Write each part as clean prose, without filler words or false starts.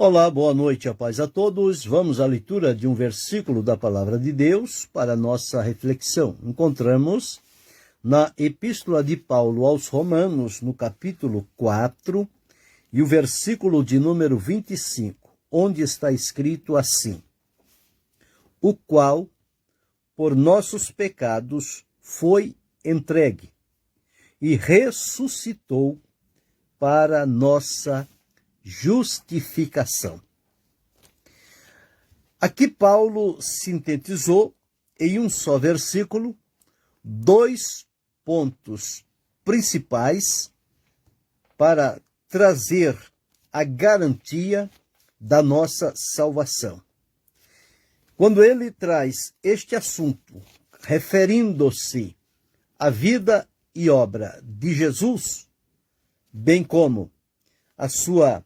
Olá, boa noite, a paz a todos. Vamos à leitura de um versículo da Palavra de Deus para nossa reflexão. Encontramos na Epístola de Paulo aos Romanos, no capítulo 4, e o versículo de número 25, onde está escrito assim: o qual, por nossos pecados, foi entregue e ressuscitou para nossa justificação. Aqui Paulo sintetizou em um só versículo dois pontos principais para trazer a garantia da nossa salvação. Quando ele traz este assunto, referindo-se à vida e obra de Jesus, bem como a sua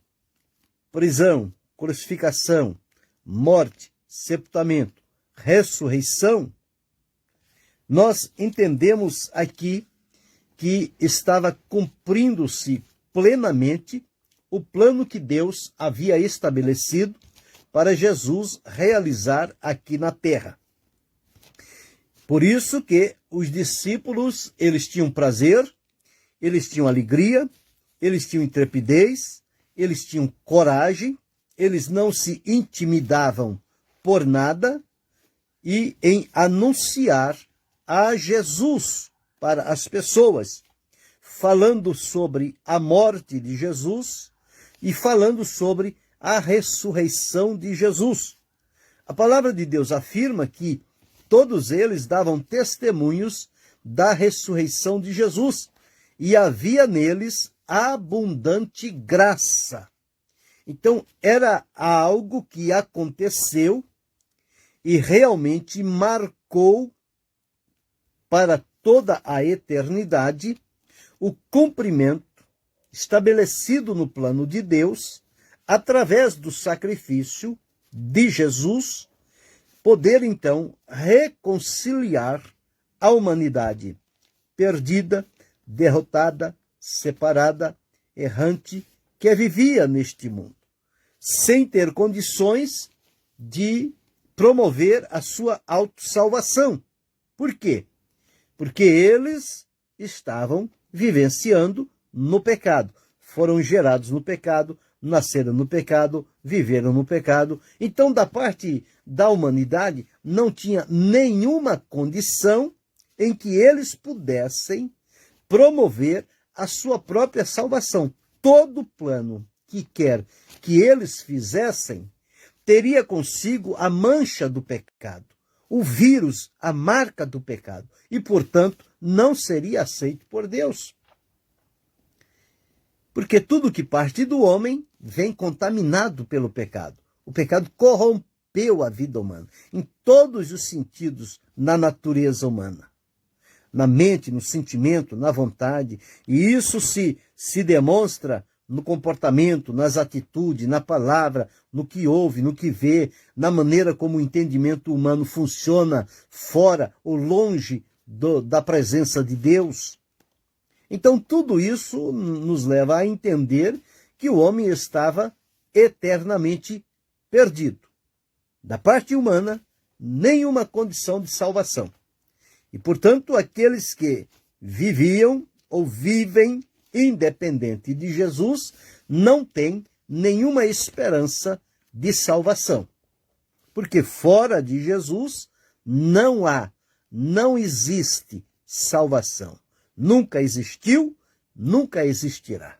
prisão, crucificação, morte, sepultamento, ressurreição, nós entendemos aqui que estava cumprindo-se plenamente o plano que Deus havia estabelecido para Jesus realizar aqui na terra. Por isso que os discípulos, eles tinham prazer, eles tinham alegria, eles tinham intrepidez, eles tinham coragem, eles não se intimidavam por nada e em anunciar a Jesus para as pessoas, falando sobre a morte de Jesus e falando sobre a ressurreição de Jesus. A palavra de Deus afirma que todos eles davam testemunhos da ressurreição de Jesus e havia neles abundante graça. Então, era algo que aconteceu e realmente marcou para toda a eternidade o cumprimento estabelecido no plano de Deus, através do sacrifício de Jesus, poder então reconciliar a humanidade perdida, derrotada, separada, errante, que vivia neste mundo, sem ter condições de promover a sua autossalvação. Por quê? Porque eles estavam vivenciando no pecado, foram gerados no pecado, nasceram no pecado, viveram no pecado. Então, da parte da humanidade, não tinha nenhuma condição em que eles pudessem promover a sua própria salvação. Todo plano que quer que eles fizessem teria consigo a mancha do pecado, o vírus, a marca do pecado, e, portanto, não seria aceito por Deus. Porque tudo que parte do homem vem contaminado pelo pecado. O pecado corrompeu a vida humana, em todos os sentidos, na natureza humana. Na mente, no sentimento, na vontade, e isso se demonstra no comportamento, nas atitudes, na palavra, no que ouve, no que vê, na maneira como o entendimento humano funciona fora ou longe da presença de Deus. Então, tudo isso nos leva a entender que o homem estava eternamente perdido. Da parte humana, nenhuma condição de salvação. E, portanto, aqueles que viviam ou vivem independente de Jesus não têm nenhuma esperança de salvação. Porque fora de Jesus não existe salvação. Nunca existiu, nunca existirá.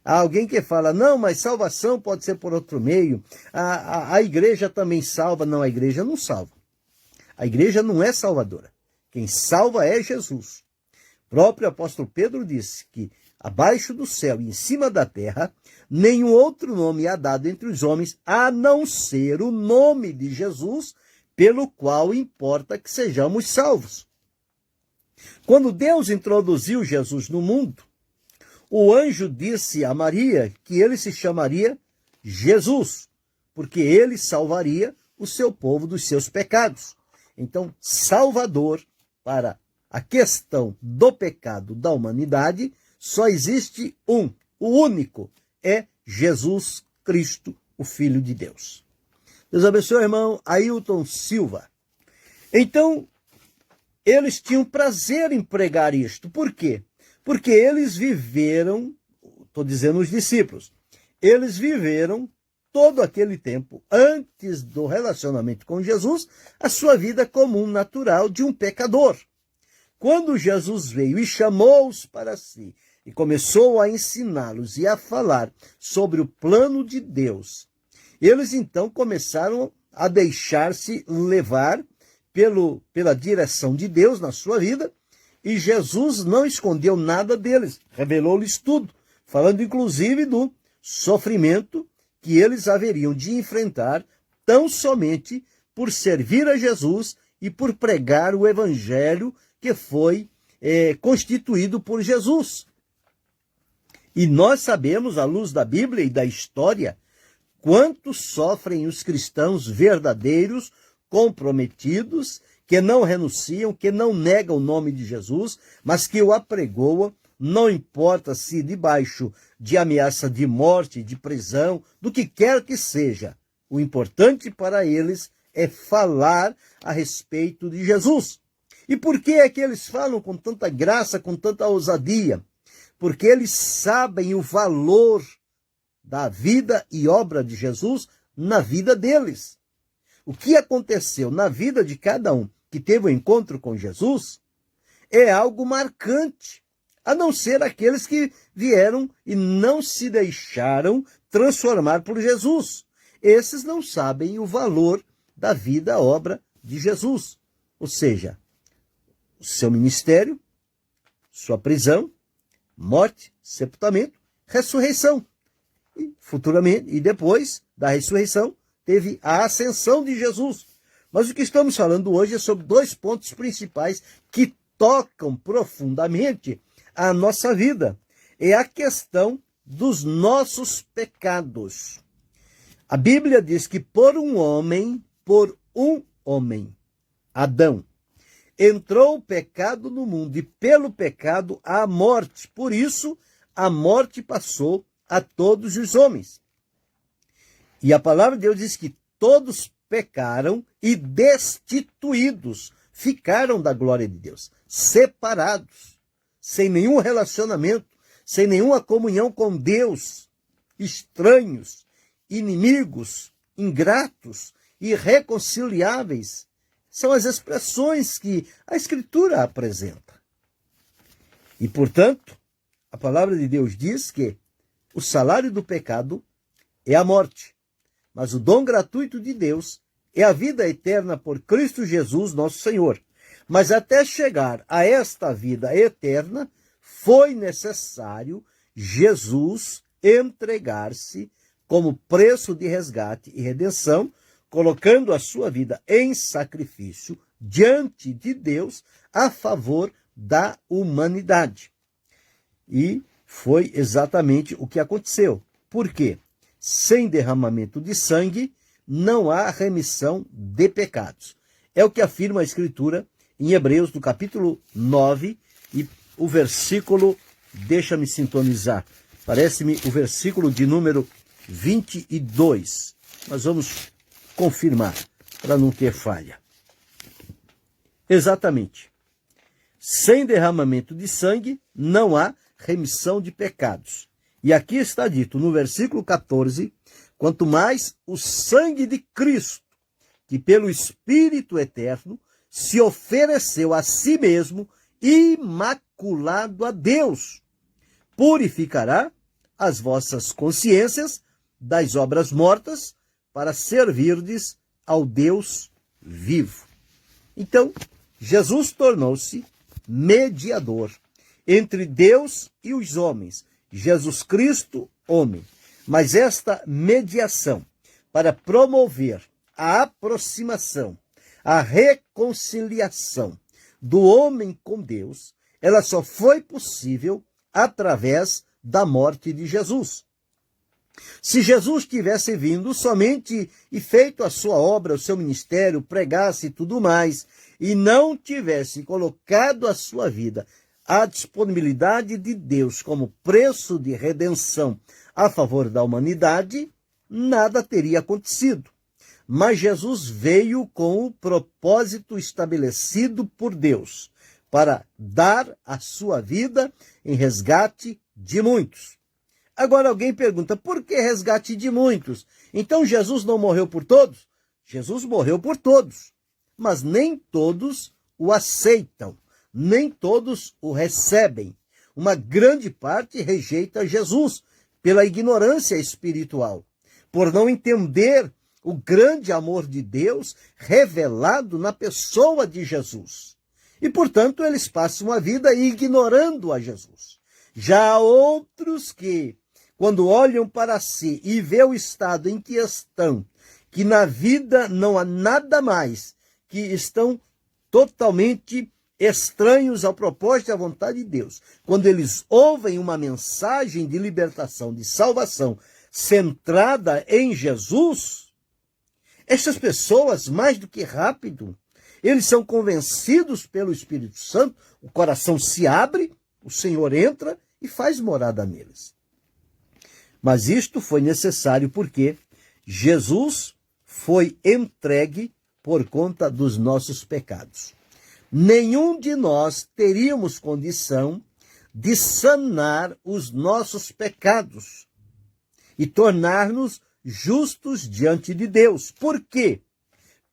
Há alguém que fala, não, mas salvação pode ser por outro meio. A igreja também salva. Não, a igreja não salva. A igreja não é salvadora. Quem salva é Jesus. O próprio apóstolo Pedro disse que abaixo do céu e em cima da terra, nenhum outro nome há dado entre os homens, a não ser o nome de Jesus, pelo qual importa que sejamos salvos. Quando Deus introduziu Jesus no mundo, o anjo disse a Maria que ele se chamaria Jesus, porque ele salvaria o seu povo dos seus pecados. Então, Salvador, para a questão do pecado da humanidade, só existe um, o único, é Jesus Cristo, o Filho de Deus. Deus abençoe, irmão Ailton Silva. Então, eles tinham prazer em pregar isto. Por quê? Porque eles viveram, estou dizendo os discípulos, eles viveram todo aquele tempo, antes do relacionamento com Jesus, a sua vida comum, natural de um pecador. Quando Jesus veio e chamou-os para si, e começou a ensiná-los e a falar sobre o plano de Deus, eles então começaram a deixar-se levar pela direção de Deus na sua vida, e Jesus não escondeu nada deles, revelou-lhes tudo, falando inclusive do sofrimento que eles haveriam de enfrentar tão somente por servir a Jesus e por pregar o evangelho que foi constituído por Jesus. E nós sabemos, à luz da Bíblia e da história, quanto sofrem os cristãos verdadeiros, comprometidos, que não renunciam, que não negam o nome de Jesus, mas que o apregoam, não importa se debaixo de ameaça de morte, de prisão, do que quer que seja. O importante para eles é falar a respeito de Jesus. E por que é que eles falam com tanta graça, com tanta ousadia? Porque eles sabem o valor da vida e obra de Jesus na vida deles. O que aconteceu na vida de cada um que teve o encontro com Jesus é algo marcante, a não ser aqueles que vieram e não se deixaram transformar por Jesus. Esses não sabem o valor da vida, a obra de Jesus. Ou seja, o seu ministério, sua prisão, morte, sepultamento, ressurreição. E futuramente, e depois da ressurreição, teve a ascensão de Jesus. Mas o que estamos falando hoje é sobre dois pontos principais que tocam profundamente a nossa vida. É a questão dos nossos pecados. A Bíblia diz que por um homem, Adão, entrou o pecado no mundo e pelo pecado a morte. Por isso, a morte passou a todos os homens. E a palavra de Deus diz que todos pecaram e destituídos ficaram da glória de Deus, separados, sem nenhum relacionamento, sem nenhuma comunhão com Deus, estranhos, inimigos, ingratos, irreconciliáveis. São as expressões que a Escritura apresenta. E, portanto, a palavra de Deus diz que o salário do pecado é a morte, mas o dom gratuito de Deus é a vida eterna por Cristo Jesus, nosso Senhor. Mas até chegar a esta vida eterna, foi necessário Jesus entregar-se como preço de resgate e redenção, colocando a sua vida em sacrifício diante de Deus a favor da humanidade. E foi exatamente o que aconteceu. Por quê? Sem derramamento de sangue, não há remissão de pecados. É o que afirma a Escritura em Hebreus, no capítulo 9, e o versículo, deixa-me sintonizar, parece-me o versículo de número 22. Mas vamos confirmar, para não ter falha. Exatamente. Sem derramamento de sangue, não há remissão de pecados. E aqui está dito, no versículo 14, quanto mais o sangue de Cristo, que pelo Espírito eterno se ofereceu a si mesmo, imaculado a Deus, purificará as vossas consciências das obras mortas, para servirdes ao Deus vivo. Então, Jesus tornou-se mediador entre Deus e os homens. Jesus Cristo, homem. Mas esta mediação, para promover a aproximação, a reconciliação do homem com Deus, ela só foi possível através da morte de Jesus. Se Jesus tivesse vindo somente e feito a sua obra, o seu ministério, pregasse e tudo mais, e não tivesse colocado a sua vida à disponibilidade de Deus como preço de redenção a favor da humanidade, nada teria acontecido. Mas Jesus veio com o propósito estabelecido por Deus, para dar a sua vida em resgate de muitos. Agora alguém pergunta, por que resgate de muitos? Então Jesus não morreu por todos? Jesus morreu por todos, mas nem todos o aceitam, nem todos o recebem. Uma grande parte rejeita Jesus pela ignorância espiritual, por não entender o grande amor de Deus revelado na pessoa de Jesus. E, portanto, eles passam a vida ignorando a Jesus. Já há outros que, quando olham para si e vê o estado em que estão, que na vida não há nada mais, que estão totalmente estranhos ao propósito e à vontade de Deus. Quando eles ouvem uma mensagem de libertação, de salvação, centrada em Jesus, essas pessoas, mais do que rápido, eles são convencidos pelo Espírito Santo, o coração se abre, o Senhor entra e faz morada neles. Mas isto foi necessário porque Jesus foi entregue por conta dos nossos pecados. Nenhum de nós teríamos condição de sanar os nossos pecados e tornar-nos justos diante de Deus. Por quê?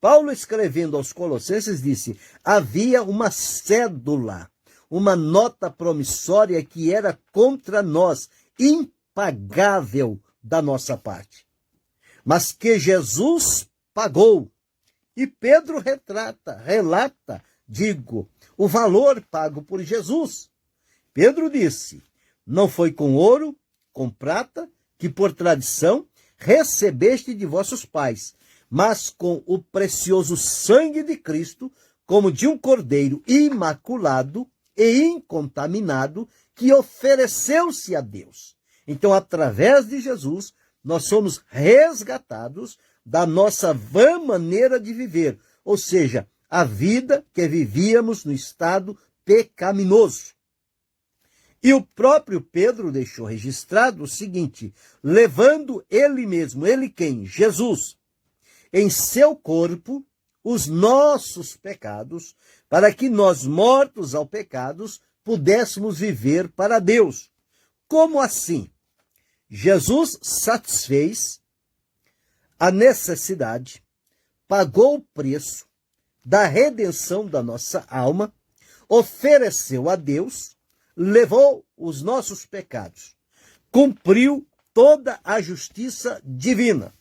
Paulo, escrevendo aos Colossenses, disse: havia uma cédula, uma nota promissória que era contra nós, impagável da nossa parte, mas que Jesus pagou. E Pedro relata, o valor pago por Jesus. Pedro disse: não foi com ouro, com prata, que por tradição recebeste de vossos pais, mas com o precioso sangue de Cristo, como de um cordeiro imaculado e incontaminado, que ofereceu-se a Deus. Então, através de Jesus, nós somos resgatados da nossa vã maneira de viver, ou seja, a vida que vivíamos no estado pecaminoso. E o próprio Pedro deixou registrado o seguinte: levando ele mesmo, ele quem? Jesus, em seu corpo os nossos pecados, para que nós, mortos ao pecado, pudéssemos viver para Deus. Como assim? Jesus satisfez a necessidade, pagou o preço da redenção da nossa alma, ofereceu a Deus, levou os nossos pecados, cumpriu toda a justiça divina.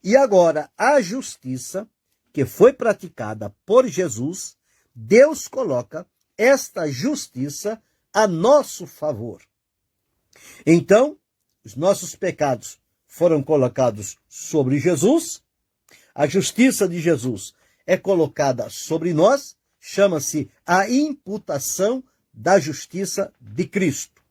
E agora, a justiça que foi praticada por Jesus, Deus coloca esta justiça a nosso favor. Então, os nossos pecados foram colocados sobre Jesus, a justiça de Jesus é colocada sobre nós, chama-se a imputação da justiça de Cristo.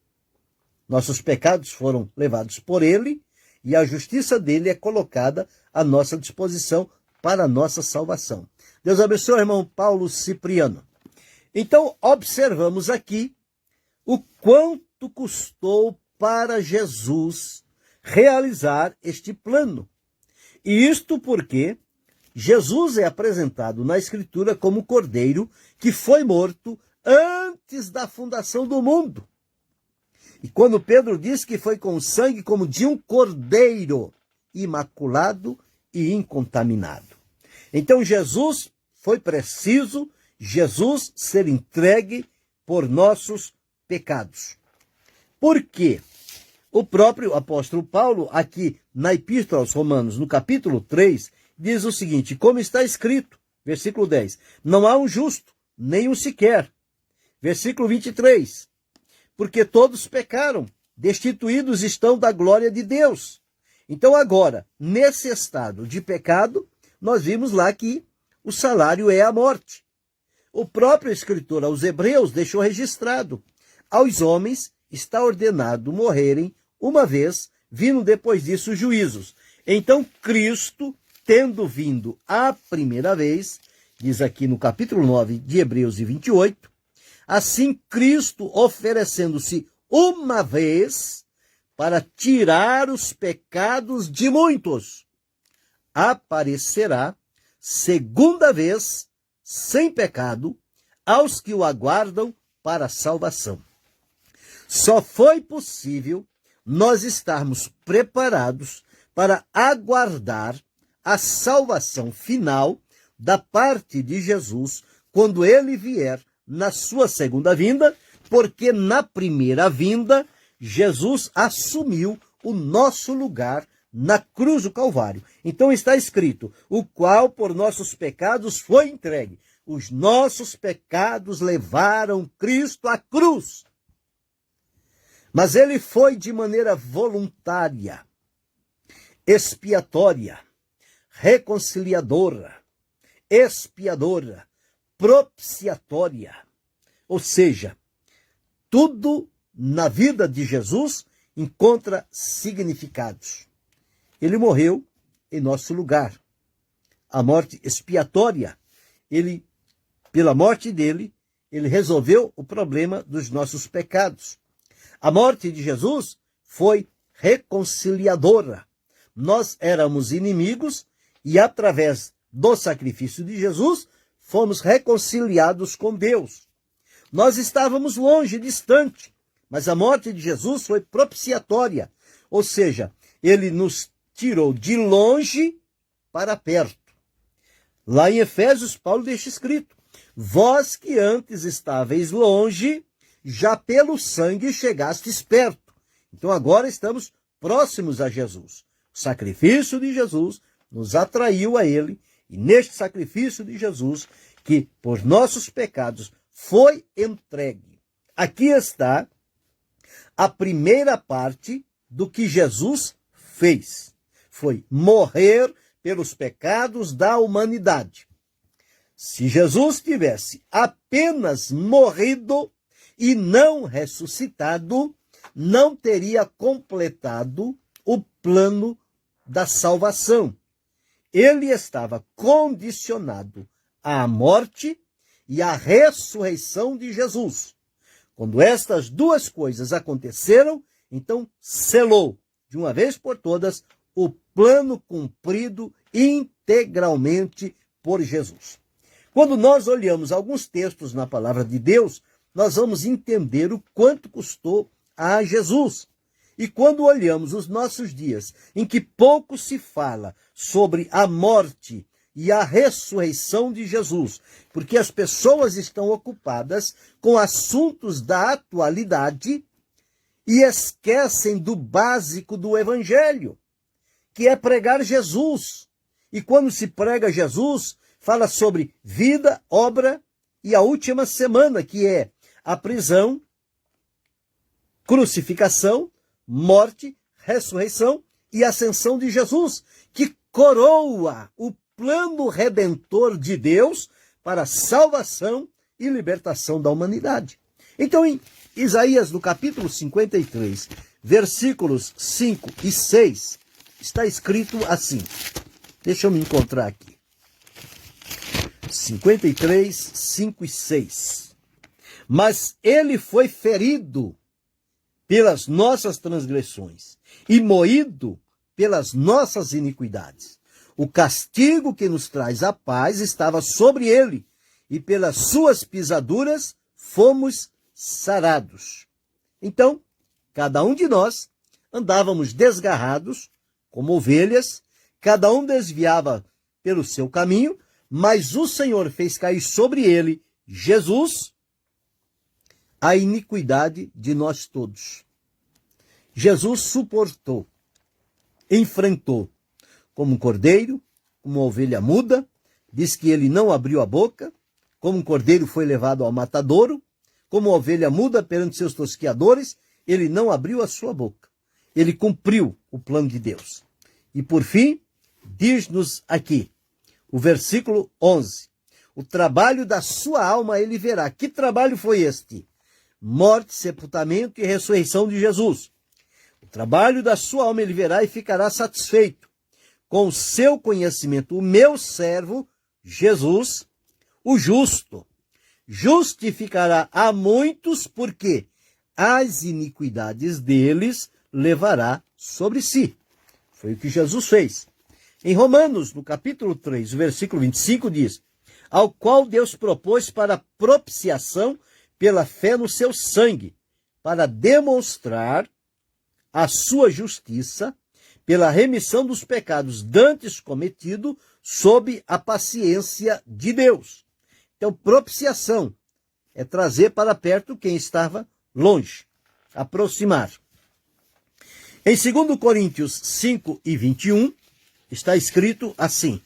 Nossos pecados foram levados por ele e a justiça dele é colocada à nossa disposição para a nossa salvação. Deus abençoe o irmão Paulo Cipriano. Então, observamos aqui o quanto custou para Jesus realizar este plano. E isto porque Jesus é apresentado na Escritura como o Cordeiro que foi morto antes da fundação do mundo. E quando Pedro diz que foi com sangue como de um cordeiro, imaculado e incontaminado. Então Jesus foi preciso, Jesus ser entregue por nossos pecados. Por quê? O próprio apóstolo Paulo, aqui na Epístola aos Romanos, no capítulo 3, diz o seguinte: como está escrito, versículo 10, não há um justo, nem um sequer. Versículo 23, porque todos pecaram, destituídos estão da glória de Deus. Então agora, nesse estado de pecado, nós vimos lá que o salário é a morte. O próprio escritor aos Hebreus deixou registrado: aos homens está ordenado morrerem uma vez, vindo depois disso os juízos. Então Cristo, tendo vindo a primeira vez, diz aqui no capítulo 9 de Hebreus 28, assim Cristo oferecendo-se uma vez para tirar os pecados de muitos, aparecerá segunda vez, sem pecado, aos que o aguardam para a salvação. Só foi possível nós estarmos preparados para aguardar a salvação final da parte de Jesus quando ele vier na sua segunda vinda, porque na primeira vinda Jesus assumiu o nosso lugar na cruz do Calvário. Então está escrito, o qual por nossos pecados foi entregue. Os nossos pecados levaram Cristo à cruz. Mas ele foi de maneira voluntária, expiatória, reconciliadora, expiadora, propiciatória. Ou seja, tudo na vida de Jesus encontra significados. Ele morreu em nosso lugar. A morte expiatória, pela morte dele, ele resolveu o problema dos nossos pecados. A morte de Jesus foi reconciliadora. Nós éramos inimigos e, através do sacrifício de Jesus, fomos reconciliados com Deus. Nós estávamos longe, distante, mas a morte de Jesus foi propiciatória, ou seja, ele nos tirou de longe para perto. Lá em Efésios, Paulo deixa escrito, vós que antes estáveis longe, já pelo sangue chegastes perto. Então agora estamos próximos a Jesus. O sacrifício de Jesus nos atraiu a ele, e neste sacrifício de Jesus, que por nossos pecados foi entregue. Aqui está a primeira parte do que Jesus fez. Foi morrer pelos pecados da humanidade. Se Jesus tivesse apenas morrido e não ressuscitado, não teria completado o plano da salvação. Ele estava condicionado à morte e à ressurreição de Jesus. Quando estas duas coisas aconteceram, então selou, de uma vez por todas, o plano cumprido integralmente por Jesus. Quando nós olhamos alguns textos na palavra de Deus, nós vamos entender o quanto custou a Jesus. E quando olhamos os nossos dias, em que pouco se fala sobre a morte e a ressurreição de Jesus, porque as pessoas estão ocupadas com assuntos da atualidade e esquecem do básico do Evangelho, que é pregar Jesus. E quando se prega Jesus, fala sobre vida, obra e a última semana, que é a prisão, crucificação, morte, ressurreição e ascensão de Jesus, que coroa o plano redentor de Deus para a salvação e libertação da humanidade. Então, em Isaías, no capítulo 53, versículos 5 e 6, está escrito assim. Deixa eu me encontrar aqui. 53, 5 e 6. Mas ele foi ferido pelas nossas transgressões e moído pelas nossas iniquidades. O castigo que nos traz a paz estava sobre ele, e pelas suas pisaduras fomos sarados. Então, cada um de nós andávamos desgarrados, como ovelhas, cada um desviava pelo seu caminho, mas o Senhor fez cair sobre ele, Jesus, a iniquidade de nós todos. Jesus suportou, enfrentou, como um cordeiro, uma ovelha muda, diz que ele não abriu a boca, como um cordeiro foi levado ao matadouro, como uma ovelha muda perante seus tosquiadores, ele não abriu a sua boca. Ele cumpriu o plano de Deus. E por fim, diz-nos aqui, o versículo 11, o trabalho da sua alma ele verá. Que trabalho foi este? Morte, sepultamento e ressurreição de Jesus. O trabalho da sua alma ele verá e ficará satisfeito. Com o seu conhecimento, o meu servo, Jesus, o justo, justificará a muitos, porque as iniquidades deles levará sobre si. Foi o que Jesus fez. Em Romanos, no capítulo 3, o versículo 25 diz: ao qual Deus propôs para propiciação pela fé no seu sangue, para demonstrar a sua justiça pela remissão dos pecados dantes cometido sob a paciência de Deus. Então, propiciação é trazer para perto quem estava longe, aproximar. Em 2 Coríntios 5 e 21, está escrito assim: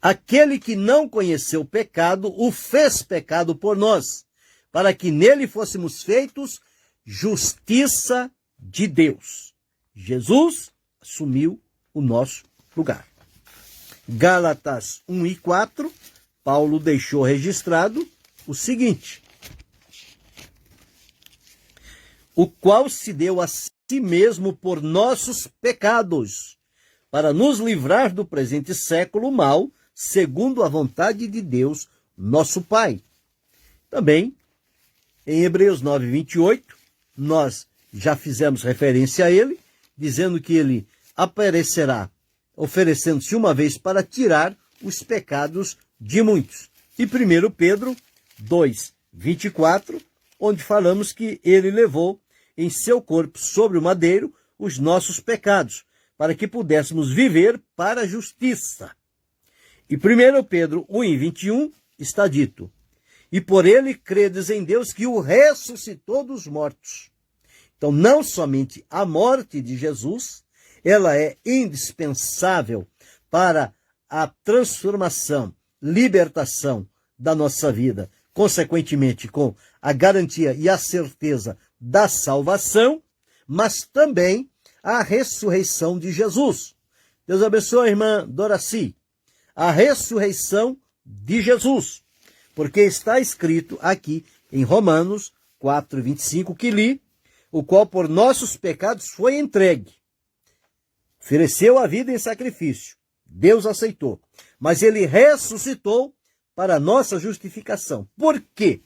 aquele que não conheceu o pecado, o fez pecado por nós, para que nele fôssemos feitos justiça de Deus. Jesus assumiu o nosso lugar. Gálatas 1 e 4, Paulo deixou registrado o seguinte: o qual se deu a si mesmo por nossos pecados, para nos livrar do presente século mal, segundo a vontade de Deus, nosso Pai. Também, em Hebreus 9, 28, nós já fizemos referência a ele, dizendo que ele aparecerá, oferecendo-se uma vez para tirar os pecados de muitos. E 1 Pedro 2, 24, onde falamos que ele levou em seu corpo sobre o madeiro os nossos pecados, para que pudéssemos viver para a justiça. E 1 Pedro 1, 21 está dito: e por ele credes em Deus que o ressuscitou dos mortos. Então, não somente a morte de Jesus, ela é indispensável para a transformação, libertação da nossa vida, consequentemente com a garantia e a certeza da salvação, mas também a ressurreição de Jesus. Deus abençoe a irmã Doraci. A ressurreição de Jesus, porque está escrito aqui em Romanos 4, 25, que li, o qual por nossos pecados foi entregue. Ofereceu a vida em sacrifício. Deus aceitou. Mas ele ressuscitou para a nossa justificação. Por quê?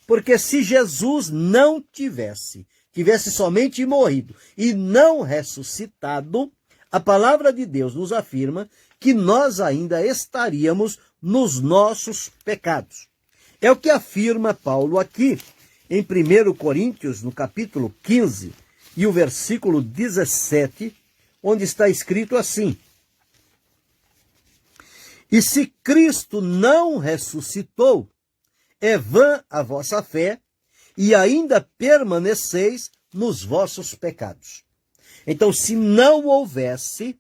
Porque se Jesus não tivesse somente morrido e não ressuscitado, a palavra de Deus nos afirma que nós ainda estaríamos nos nossos pecados. É o que afirma Paulo aqui em 1 Coríntios, no capítulo 15, e o versículo 17, onde está escrito assim: e se Cristo não ressuscitou, é vã a vossa fé, e ainda permaneceis nos vossos pecados. Então, se não houvesse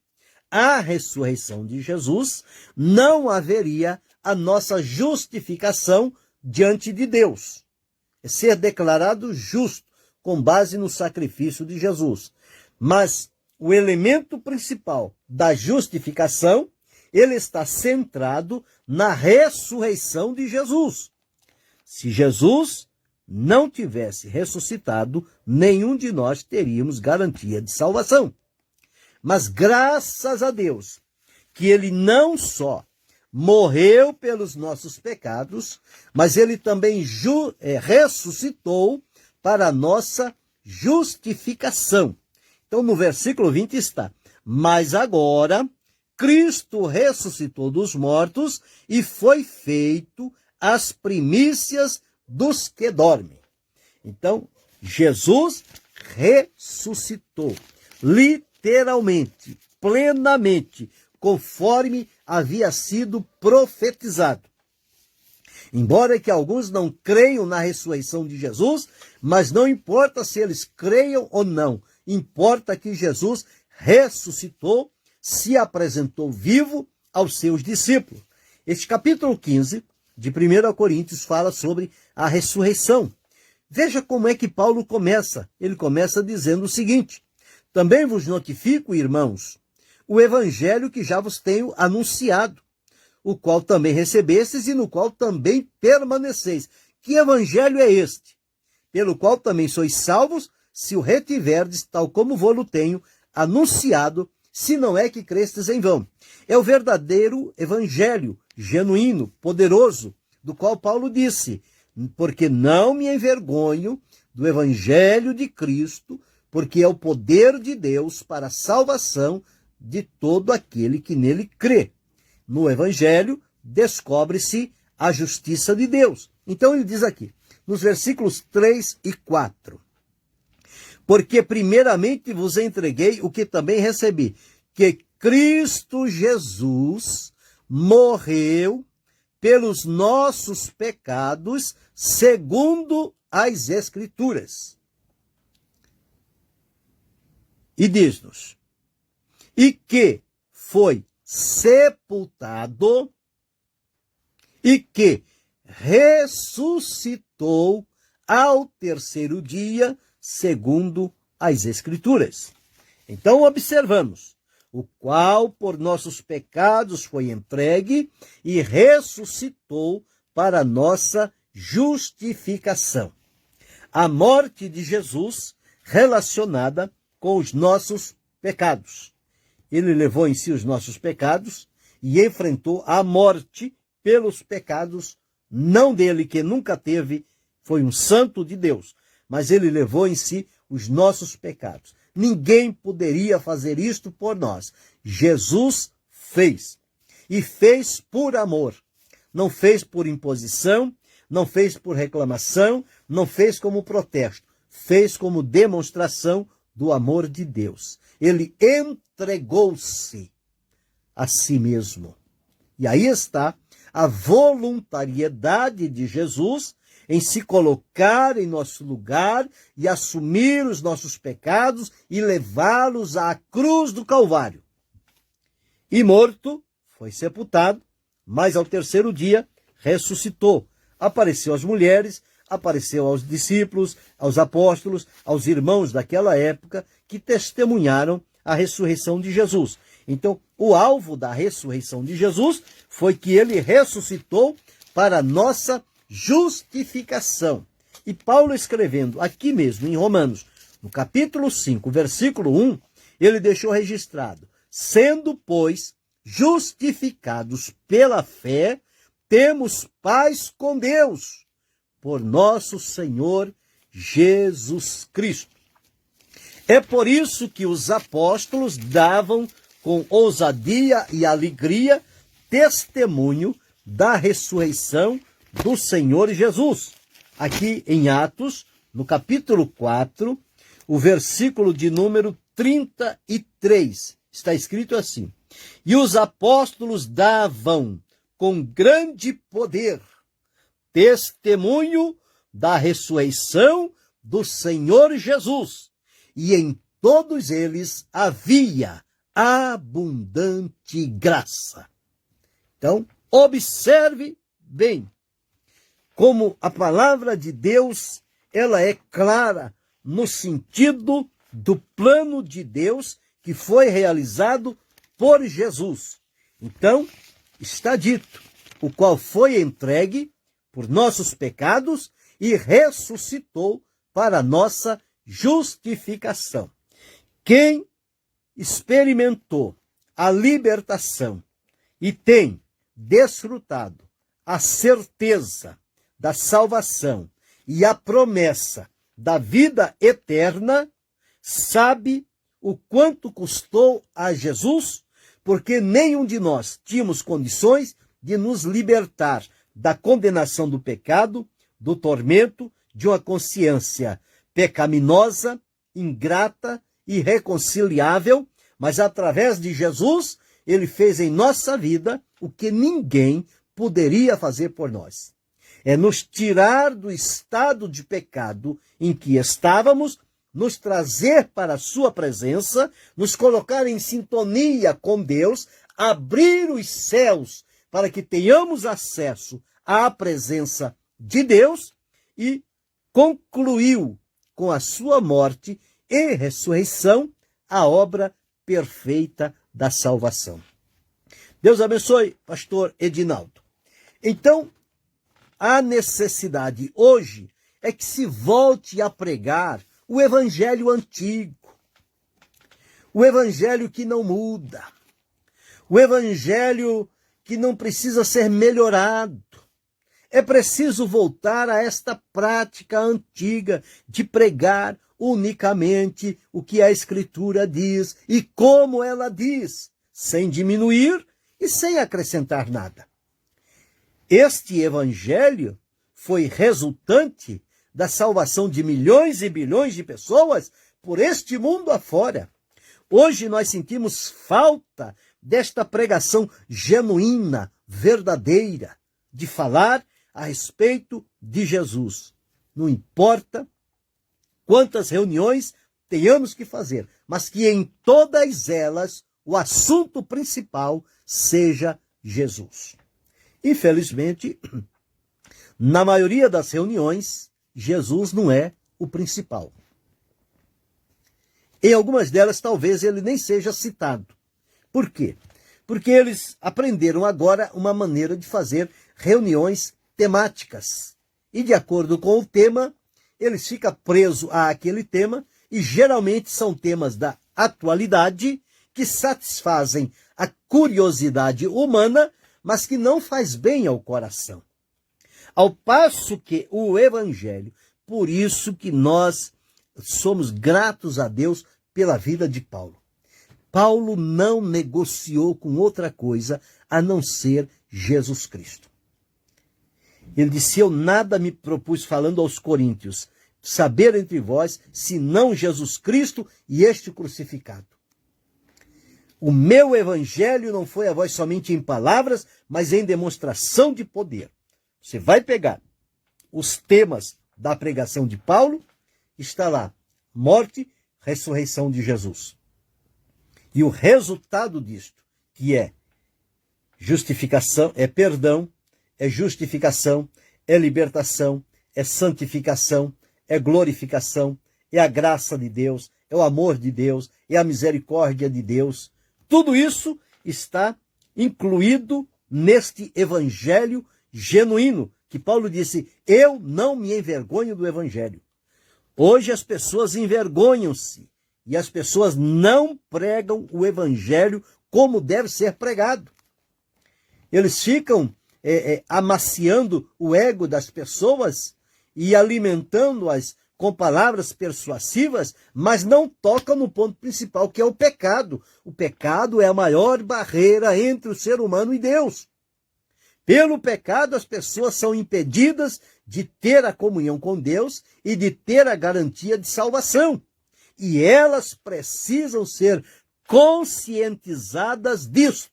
a ressurreição de Jesus, não haveria a nossa justificação diante de Deus. É ser declarado justo com base no sacrifício de Jesus. Mas o elemento principal da justificação, ele está centrado na ressurreição de Jesus. Se Jesus não tivesse ressuscitado, nenhum de nós teríamos garantia de salvação. Mas graças a Deus, que ele não só morreu pelos nossos pecados, mas ele também ressuscitou para a nossa justificação. Então, no versículo 20 está: mas agora Cristo ressuscitou dos mortos e foi feito as primícias dos que dormem. Então, Jesus ressuscitou, literalmente, plenamente, conforme havia sido profetizado. Embora que alguns não creiam na ressurreição de Jesus, mas não importa se eles creiam ou não, importa que Jesus ressuscitou, se apresentou vivo aos seus discípulos. Este capítulo 15 de 1 Coríntios fala sobre a ressurreição. Veja como é que Paulo começa. Ele começa dizendo o seguinte: também vos notifico, irmãos, o evangelho que já vos tenho anunciado, o qual também recebestes e no qual também permaneceis. Que evangelho é este? Pelo qual também sois salvos, se o retiverdes, tal como vou-lo tenho anunciado, se não é que crestes em vão. É o verdadeiro evangelho, genuíno, poderoso, do qual Paulo disse: porque não me envergonho do evangelho de Cristo, porque é o poder de Deus para a salvação de todo aquele que nele crê. No evangelho descobre-se a justiça de Deus. Então ele diz aqui, nos versículos 3 e 4, porque primeiramente vos entreguei o que também recebi, que Cristo Jesus morreu pelos nossos pecados, segundo as Escrituras. E diz-nos, e que foi sepultado e que ressuscitou ao terceiro dia, segundo as Escrituras. Então observamos, o qual por nossos pecados foi entregue e ressuscitou para nossa justificação. A morte de Jesus relacionada com os nossos pecados. Ele levou em si os nossos pecados e enfrentou a morte pelos pecados, não dele, que nunca teve, foi um santo de Deus, mas ele levou em si os nossos pecados. Ninguém poderia fazer isto por nós. Jesus fez. E fez por amor. Não fez por imposição, não fez por reclamação, não fez como protesto. Fez como demonstração do amor de Deus. Ele entregou-se a si mesmo. E aí está a voluntariedade de Jesus em se colocar em nosso lugar e assumir os nossos pecados e levá-los à cruz do Calvário. E morto, foi sepultado, mas ao terceiro dia ressuscitou. Apareceu às mulheres, apareceu aos discípulos, aos apóstolos, aos irmãos daquela época que testemunharam a ressurreição de Jesus. Então, o alvo da ressurreição de Jesus foi que ele ressuscitou para a nossa justificação. E Paulo, escrevendo aqui mesmo em Romanos, no capítulo 5, versículo 1, ele deixou registrado, sendo, pois, justificados pela fé, temos paz com Deus, por nosso Senhor Jesus Cristo. É por isso que os apóstolos davam com ousadia e alegria testemunho da ressurreição do Senhor Jesus. Aqui em Atos, no capítulo 4, o versículo de número 33, está escrito assim: e os apóstolos davam com grande poder testemunho da ressurreição do Senhor Jesus, e em todos eles havia abundante graça. Então, observe bem como a palavra de Deus, ela é clara no sentido do plano de Deus que foi realizado por Jesus. Então, está dito, o qual foi entregue por nossos pecados e ressuscitou para nossa justificação. Quem experimentou a libertação e tem desfrutado a certeza da salvação e a promessa da vida eterna, sabe o quanto custou a Jesus, porque nenhum de nós tínhamos condições de nos libertar da condenação do pecado, do tormento, de uma consciência pecaminosa, ingrata, irreconciliável, mas através de Jesus, ele fez em nossa vida o que ninguém poderia fazer por nós. É nos tirar do estado de pecado em que estávamos, nos trazer para a sua presença, nos colocar em sintonia com Deus, abrir os céus para que tenhamos acesso à presença de Deus, e concluiu com a sua morte e ressurreição a obra perfeita da salvação. Deus abençoe, pastor Edinaldo. Então, a necessidade hoje é que se volte a pregar o evangelho antigo, o evangelho que não muda, o evangelho que não precisa ser melhorado. É preciso voltar a esta prática antiga de pregar unicamente o que a Escritura diz e como ela diz, sem diminuir e sem acrescentar nada. Este evangelho foi resultante da salvação de milhões e bilhões de pessoas por este mundo afora. Hoje nós sentimos falta desta pregação genuína, verdadeira, de falar a respeito de Jesus. Não importa quantas reuniões tenhamos que fazer, mas que em todas elas o assunto principal seja Jesus. Infelizmente, na maioria das reuniões, Jesus não é o principal. Em algumas delas, talvez ele nem seja citado. Por quê? Porque eles aprenderam agora uma maneira de fazer reuniões temáticas. E de acordo com o tema, eles ficam presos àquele tema, e geralmente são temas da atualidade que satisfazem a curiosidade humana, mas que não faz bem ao coração. Ao passo que o Evangelho, por isso que nós somos gratos a Deus pela vida de Paulo. Paulo não negociou com outra coisa a não ser Jesus Cristo. Ele disse: eu nada me propus, falando aos coríntios, saber entre vós, senão Jesus Cristo e este crucificado. O meu evangelho não foi a vós somente em palavras, mas em demonstração de poder. Você vai pegar os temas da pregação de Paulo, está lá, morte, ressurreição de Jesus. E o resultado disto, que é justificação, é perdão, é justificação, é libertação, é santificação, é glorificação, é a graça de Deus, é o amor de Deus, é a misericórdia de Deus. Tudo isso está incluído neste evangelho genuíno, que Paulo disse: eu não me envergonho do evangelho. Hoje as pessoas envergonham-se e as pessoas não pregam o evangelho como deve ser pregado. Eles ficam amaciando o ego das pessoas e alimentando-as com palavras persuasivas, mas não tocam no ponto principal, que é o pecado. O pecado é a maior barreira entre o ser humano e Deus. Pelo pecado, as pessoas são impedidas de ter a comunhão com Deus e de ter a garantia de salvação. E elas precisam ser conscientizadas disto.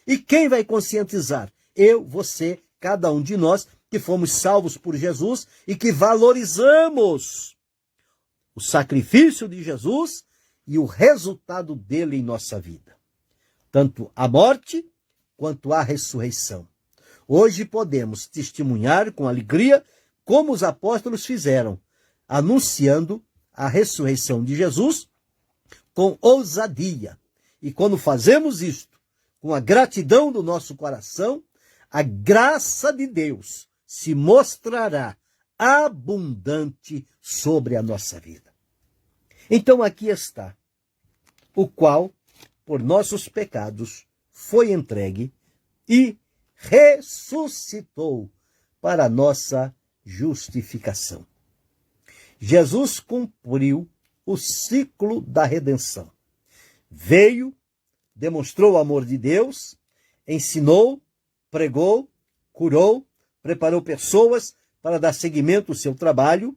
E quem vai conscientizar? Eu, você, cada um de nós que fomos salvos por Jesus e que valorizamos o sacrifício de Jesus e o resultado dele em nossa vida. Tanto a morte quanto a ressurreição. Hoje podemos testemunhar com alegria como os apóstolos fizeram, anunciando a ressurreição de Jesus com ousadia. E quando fazemos isto, com a gratidão do nosso coração, a graça de Deus se mostrará abundante sobre a nossa vida. Então aqui está, o qual, por nossos pecados, foi entregue e ressuscitou para a nossa justificação. Jesus cumpriu o ciclo da redenção. Veio, demonstrou o amor de Deus, ensinou, pregou, curou, preparou pessoas para dar seguimento ao seu trabalho,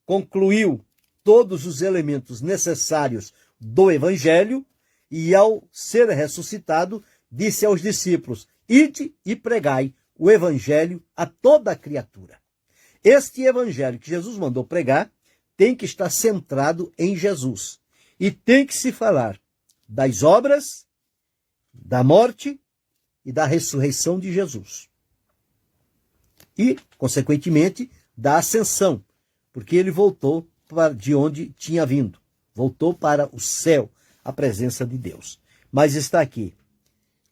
concluiu todos os elementos necessários do Evangelho e, ao ser ressuscitado, disse aos discípulos: ide e pregai o Evangelho a toda a criatura. Este Evangelho que Jesus mandou pregar tem que estar centrado em Jesus e tem que se falar das obras, da morte e da ressurreição de Jesus. E, consequentemente, da ascensão, porque ele voltou de onde tinha vindo. Voltou para o céu, a presença de Deus. Mas está aqui.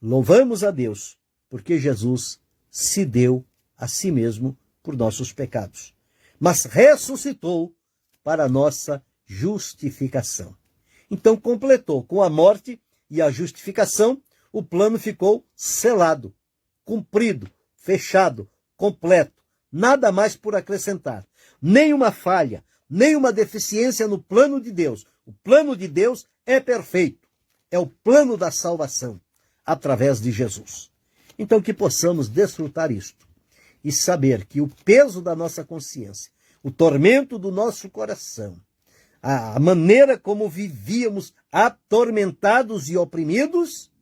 Louvamos a Deus, porque Jesus se deu a si mesmo por nossos pecados. Mas ressuscitou para a nossa justificação. Então completou com a morte e a justificação, o plano ficou selado, cumprido, fechado, completo, nada mais por acrescentar, nenhuma falha, nenhuma deficiência no plano de Deus. O plano de Deus é perfeito, é o plano da salvação, através de Jesus. Então que possamos desfrutar isto e saber que o peso da nossa consciência, o tormento do nosso coração, a maneira como vivíamos atormentados e oprimidos,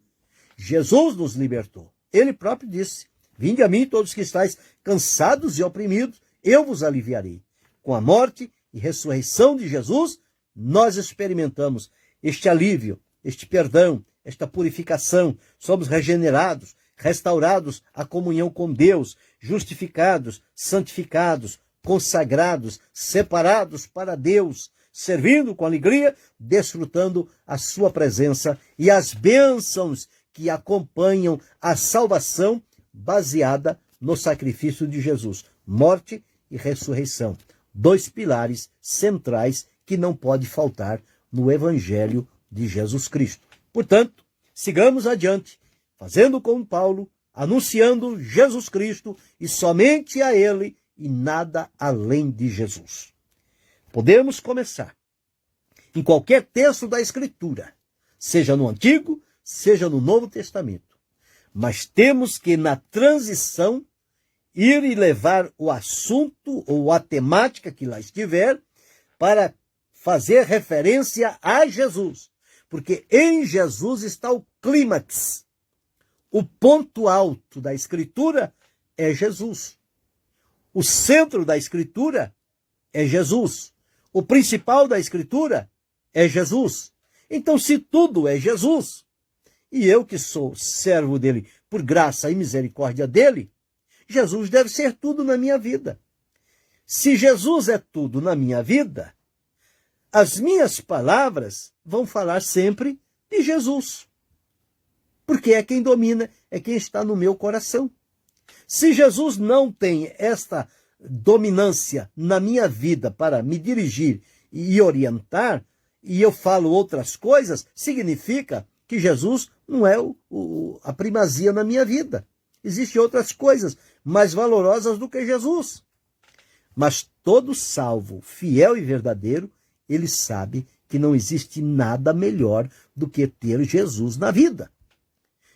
Jesus nos libertou. Ele próprio disse: vinde a mim todos que estáis cansados e oprimidos, eu vos aliviarei. Com a morte e ressurreição de Jesus, nós experimentamos este alívio, este perdão, esta purificação. Somos regenerados, restaurados à comunhão com Deus, justificados, santificados, consagrados, separados para Deus, servindo com alegria, desfrutando a sua presença e as bênçãos que acompanham a salvação baseada no sacrifício de Jesus, morte e ressurreição. Dois pilares centrais que não pode faltar no Evangelho de Jesus Cristo. Portanto, sigamos adiante, fazendo como Paulo, anunciando Jesus Cristo e somente a Ele e nada além de Jesus. Podemos começar em qualquer texto da Escritura, seja no Antigo, seja no Novo Testamento. Mas temos que, na transição, ir e levar o assunto ou a temática que lá estiver para fazer referência a Jesus. Porque em Jesus está o clímax. O ponto alto da Escritura é Jesus. O centro da Escritura é Jesus. O principal da Escritura é Jesus. Então, se tudo é Jesus, e eu que sou servo dele por graça e misericórdia dele, Jesus deve ser tudo na minha vida. Se Jesus é tudo na minha vida, as minhas palavras vão falar sempre de Jesus. Porque é quem domina, é quem está no meu coração. Se Jesus não tem esta dominância na minha vida para me dirigir e orientar, e eu falo outras coisas, significa que Jesus não é a primazia na minha vida. Existem outras coisas mais valorosas do que Jesus. Mas todo salvo, fiel e verdadeiro, ele sabe que não existe nada melhor do que ter Jesus na vida.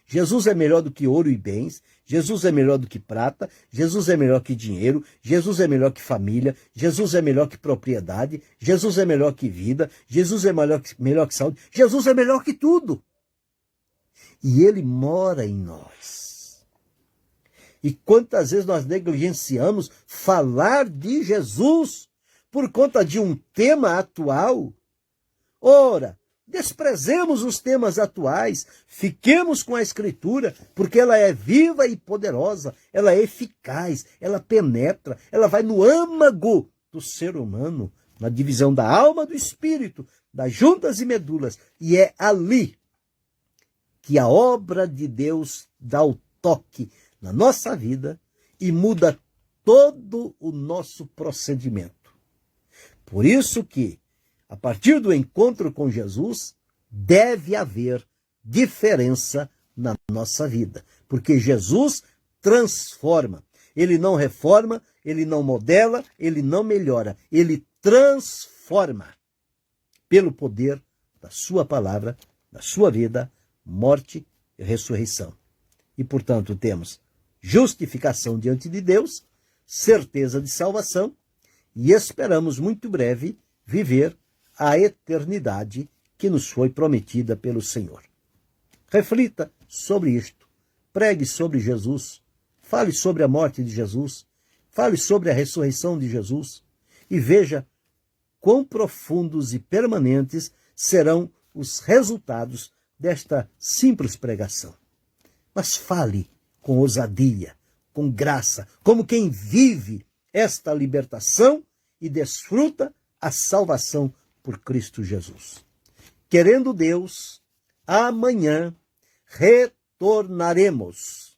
Jesus é melhor do que ouro e bens, Jesus é melhor do que prata, Jesus é melhor que dinheiro, Jesus é melhor que família, Jesus é melhor que propriedade, Jesus é melhor que vida, Jesus é melhor que saúde, Jesus é melhor que tudo. E ele mora em nós. E quantas vezes nós negligenciamos falar de Jesus por conta de um tema atual? Ora, desprezemos os temas atuais, fiquemos com a Escritura, porque ela é viva e poderosa, ela é eficaz, ela penetra, ela vai no âmago do ser humano, na divisão da alma do espírito, das juntas e medulas, e é ali que a obra de Deus dá o toque na nossa vida e muda todo o nosso procedimento. Por isso que, a partir do encontro com Jesus, deve haver diferença na nossa vida. Porque Jesus transforma. Ele não reforma, ele não modela, ele não melhora. Ele transforma pelo poder da sua palavra, da sua vida, morte e ressurreição. E, portanto, temos justificação diante de Deus, certeza de salvação e esperamos muito breve viver a eternidade que nos foi prometida pelo Senhor. Reflita sobre isto, pregue sobre Jesus, fale sobre a morte de Jesus, fale sobre a ressurreição de Jesus e veja quão profundos e permanentes serão os resultados desta simples pregação. Mas fale com ousadia, com graça, como quem vive esta libertação e desfruta a salvação por Cristo Jesus. Querendo Deus, amanhã retornaremos